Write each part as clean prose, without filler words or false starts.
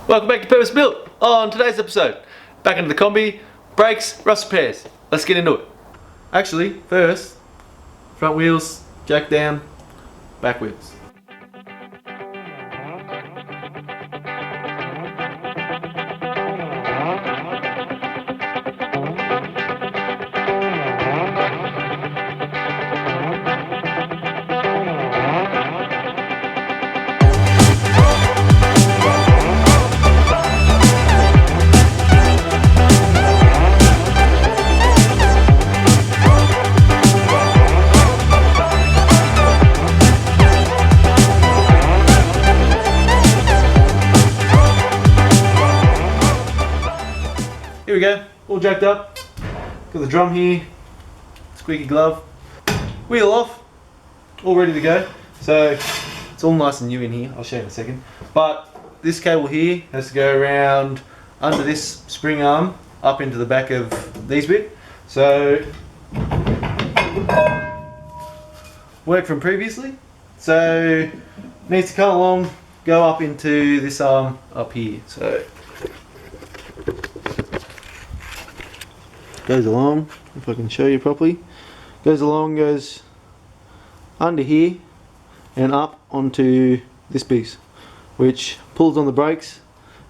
Welcome back to Purpose Built. On today's episode, back into the Kombi, brakes, rust repairs. Let's get into it. Actually, first, front wheels, jack down, back wheels. Here we go, all jacked up. Got the drum here, squeaky glove, wheel off, all ready to go. So it's all nice and new in here, I'll show you in a second. But this cable here has to go around under this spring arm up into the back of these bit. So work from previously. So needs to come along, go up into this arm up here. So goes along, if I can show you properly, goes along, goes under here and up onto this piece, which pulls on the brakes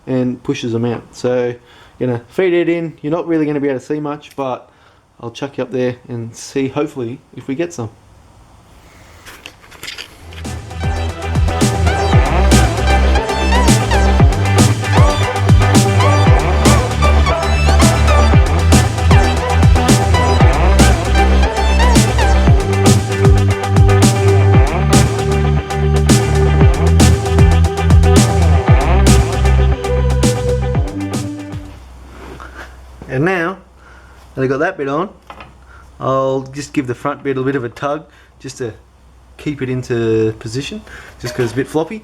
and pushes them out. So gonna feed it in. You're not really going to be able to see much, but I'll chuck you up there and see hopefully if we get some. And now that I got that bit on, I'll just give the front bit a bit of a tug just to keep it into position, just because it's a bit floppy.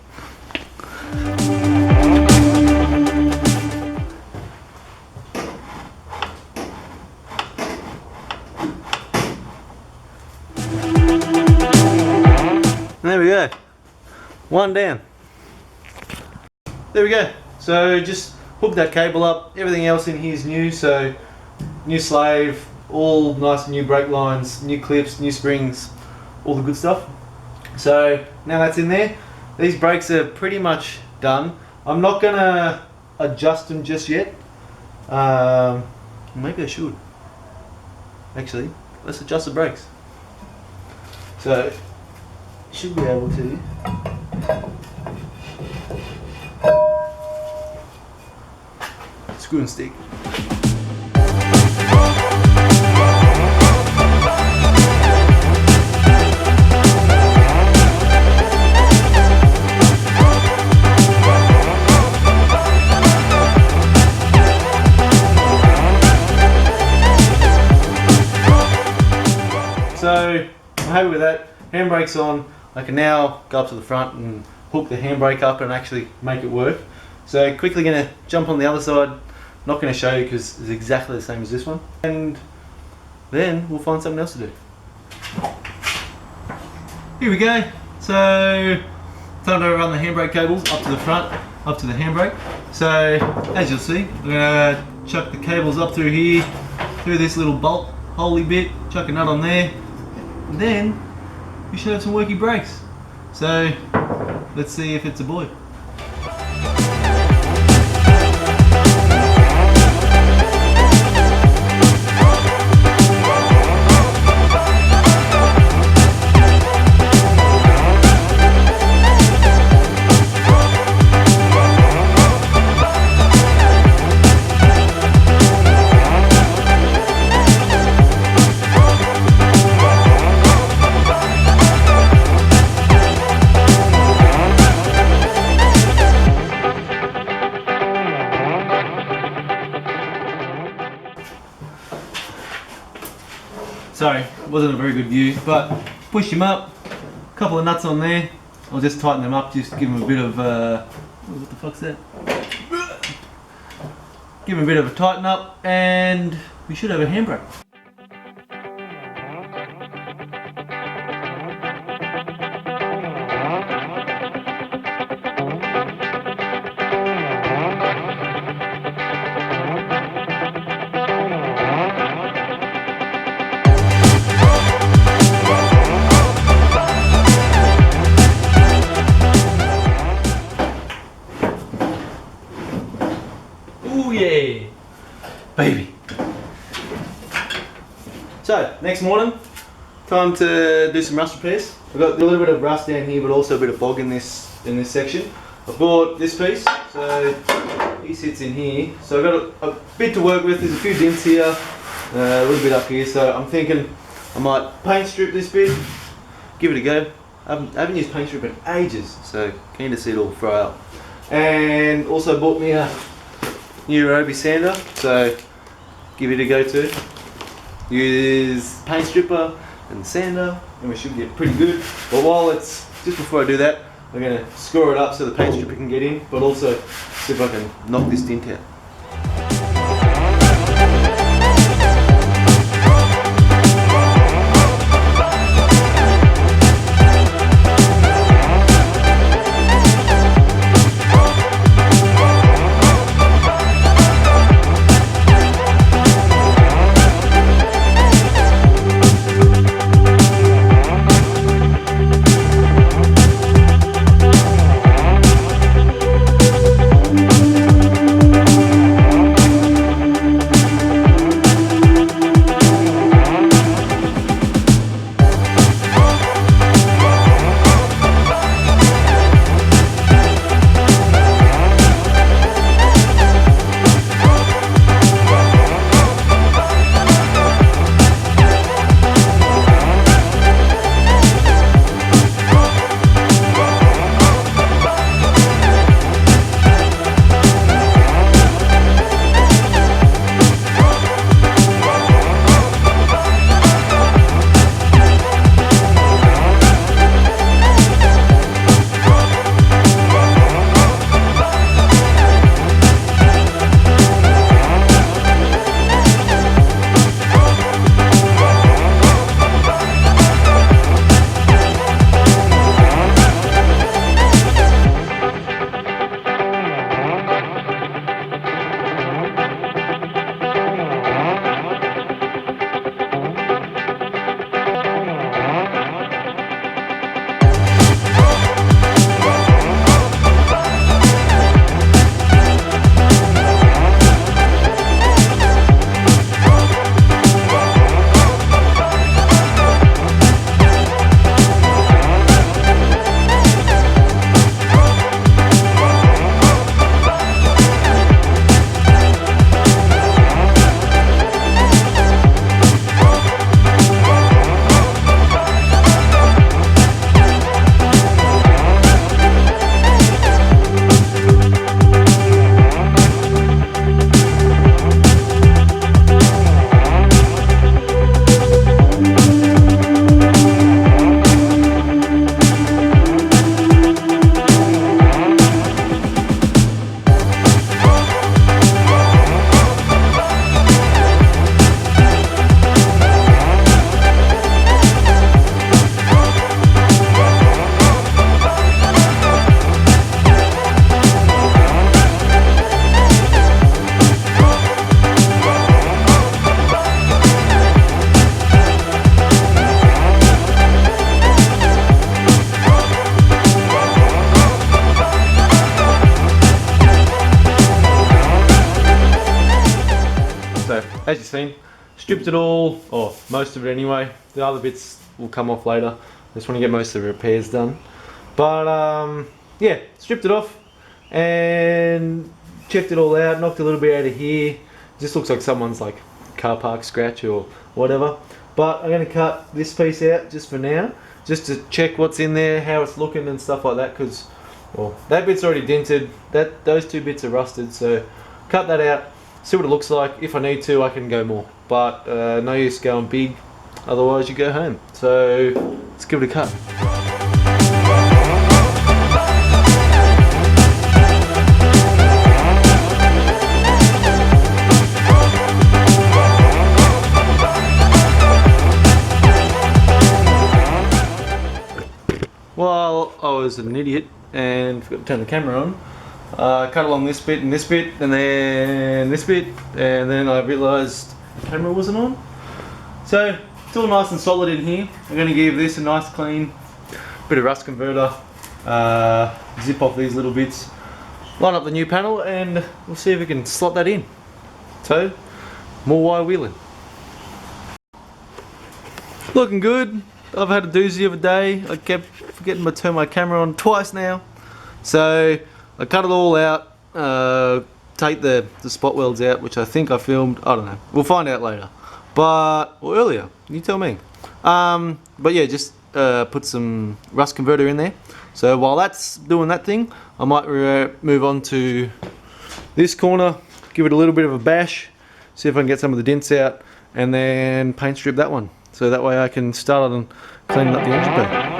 There we go, one down. There we go. So just hook that cable up. Everything else in here is new, so new slave, all nice new brake lines, new clips, new springs, all the good stuff. So now that's in there. These brakes are pretty much done. I'm not gonna adjust them just yet. Maybe I should. Actually, let's adjust the brakes. So should be able to. Screw and stick. So I'm happy with that. Handbrake's on. I can now go up to the front and hook the handbrake up and actually make it work. So quickly going to jump on the other side. Not going to show you because it's exactly the same as this one, and then we'll find something else to do. Here we go. So time to run the handbrake cables up to the front, up to the handbrake. So as you'll see, we're going to chuck the cables up through here, through this little bolt holy bit, chuck a nut on there, and then we should have some working brakes. So let's see if it's a boy. Sorry, it wasn't a very good view, but push him up, a couple of nuts on there. I'll just tighten them up, just give them a bit of, what the fuck's that? Give them a bit of a tighten up, and we should have a handbrake. Ooh yeah, baby. So next morning, time to do some rust repairs. I've got a little bit of rust down here, but also a bit of fog in this section. I bought this piece, so he sits in here. So I've got a bit to work with. There's a few dents here, a little bit up here. So I'm thinking I might paint strip this bit, give it a go. I haven't used paint strip in ages, so keen to see it all fry up. And also bought me a new Aerobi sander, so give it a go too. Use paint stripper and sander, and we should get pretty good. But just before I do that, I'm going to score it up so the paint stripper can get in, but also see if I can knock this dent out. As you've seen, stripped it all, or most of it anyway. The other bits will come off later. I just want to get most of the repairs done. But yeah, stripped it off and checked it all out, knocked a little bit out of here. Just looks like someone's like car park scratch or whatever. But I'm going to cut this piece out just for now, just to check what's in there, how it's looking and stuff like that, because well, that bit's already dented, those two bits are rusted, so cut that out, see what it looks like. If I need to, I can go more, but no use going big, otherwise you go home. So let's give it a cut. Well, I was an idiot and forgot to turn the camera on. Cut along this bit and this bit and then this bit, and then I realised the camera wasn't on. So it's all nice and solid in here. I'm going to give this a nice clean bit of rust converter, zip off these little bits, line up the new panel and we'll see if we can slot that in. So, more wire wheeling. Looking good. I've had a doozy of a day. I kept forgetting to turn my camera on twice now. So I cut it all out, take the spot welds out, which I think I filmed, I don't know. We'll find out later. Or earlier, you tell me. But yeah, just put some rust converter in there. So while that's doing that thing, I might move on to this corner, give it a little bit of a bash, see if I can get some of the dents out, and then paint strip that one. So that way I can start on cleaning up the engine bay.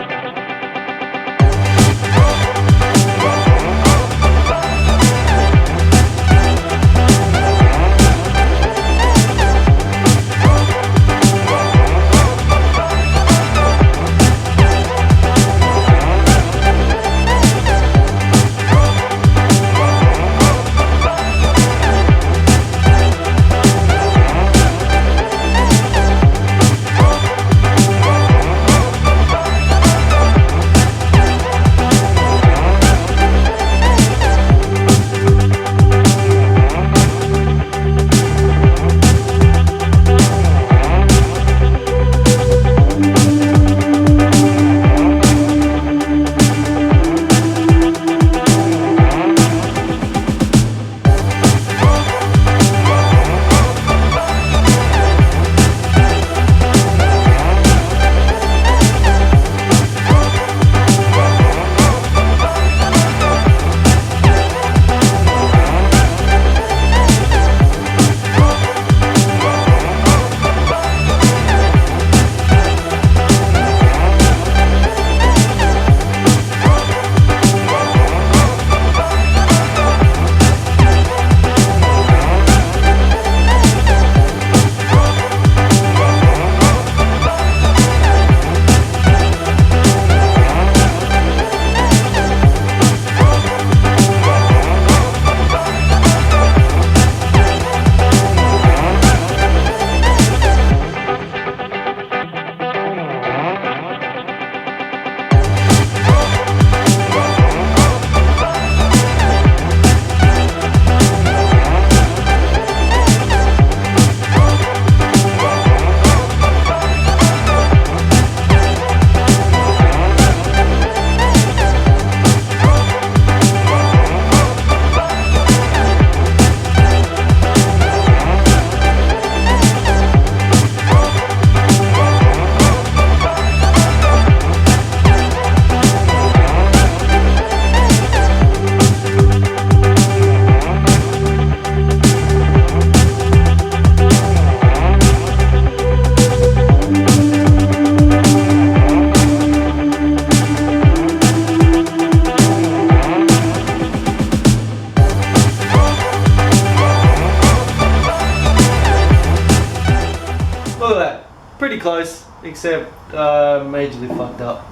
Pretty close, except majorly fucked up,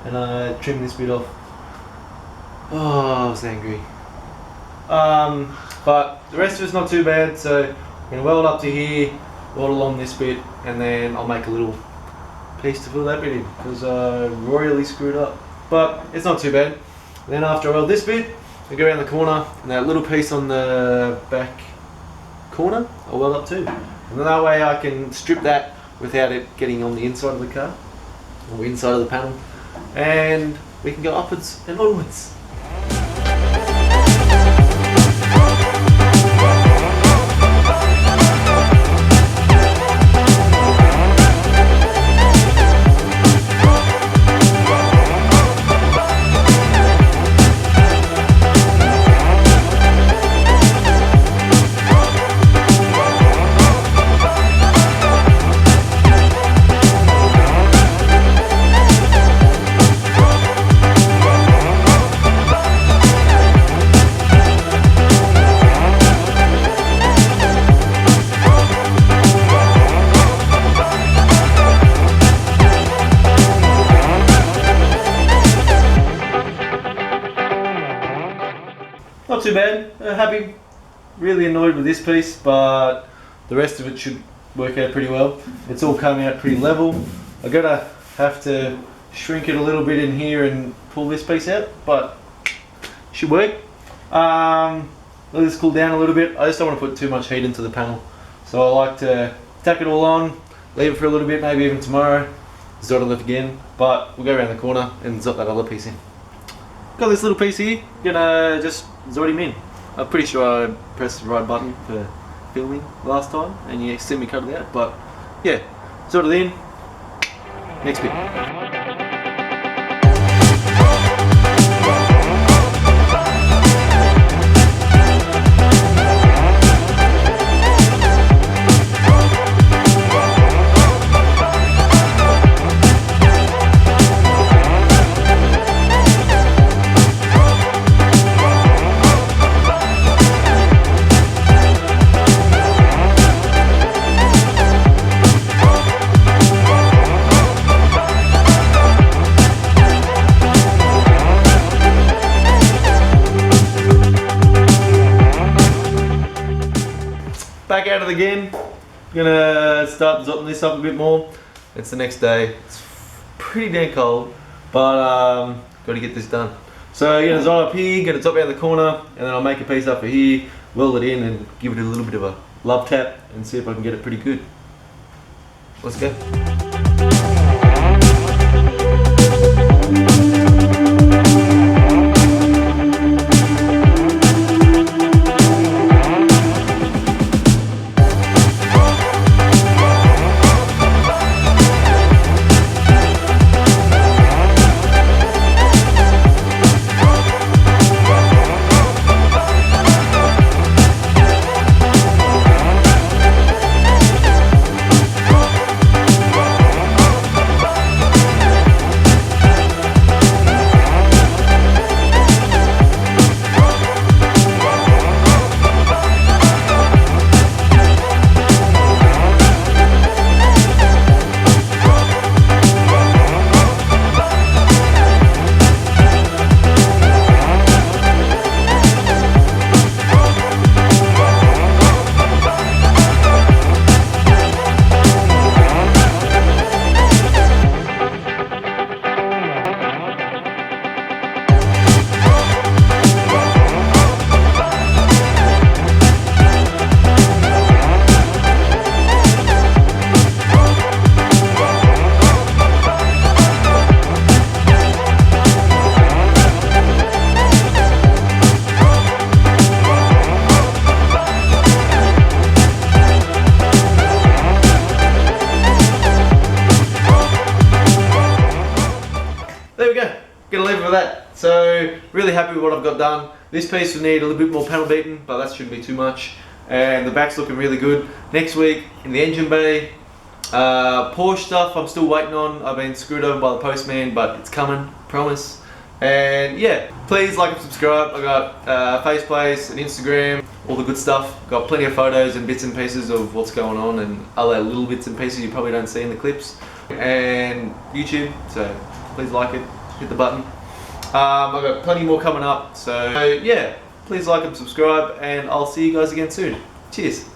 and I trimmed this bit off. Oh, I was angry. But the rest of it's not too bad, so I'm going to weld up to here, weld along this bit, and then I'll make a little piece to fill that bit in, because I royally screwed up. But it's not too bad. Then after I weld this bit, I go around the corner, and that little piece on the back corner, I'll weld up too. And then that way I can strip that without it getting on the inside of the car, or inside of the panel, and we can go upwards and onwards. Not too bad, happy, really annoyed with this piece, but the rest of it should work out pretty well. It's all coming out pretty level. I'm gonna have to shrink it a little bit in here and pull this piece out, but should work. Let this cool down a little bit. I just don't want to put too much heat into the panel, so I like to tack it all on, leave it for a little bit, maybe even tomorrow, zot it again, but we'll go around the corner and zot that other piece in. Got this little piece here, gonna just zot him in. I'm pretty sure I pressed the right button for filming last time and you see me cut it out, but yeah, zot it in, next bit. Back at it again. Gonna start zotting this up a bit more. It's the next day. It's pretty damn cold, but got to get this done. So you're gonna zot up here, gonna top out the corner, and then I'll make a piece up for here, weld it in, and give it a little bit of a love tap, and see if I can get it pretty good. Let's go. There we go, gonna leave it with that. So really happy with what I've got done. This piece will need a little bit more panel beating, but that shouldn't be too much. And the back's looking really good. Next week in the engine bay, Porsche stuff I'm still waiting on. I've been screwed over by the postman, but it's coming, promise. And yeah, please like and subscribe. I got Faceplace and Instagram, all the good stuff. Got plenty of photos and bits and pieces of what's going on and other little bits and pieces you probably don't see in the clips. And YouTube, so please like it, hit the button. I've got plenty more coming up, so yeah, please like and subscribe, and I'll see you guys again soon. Cheers.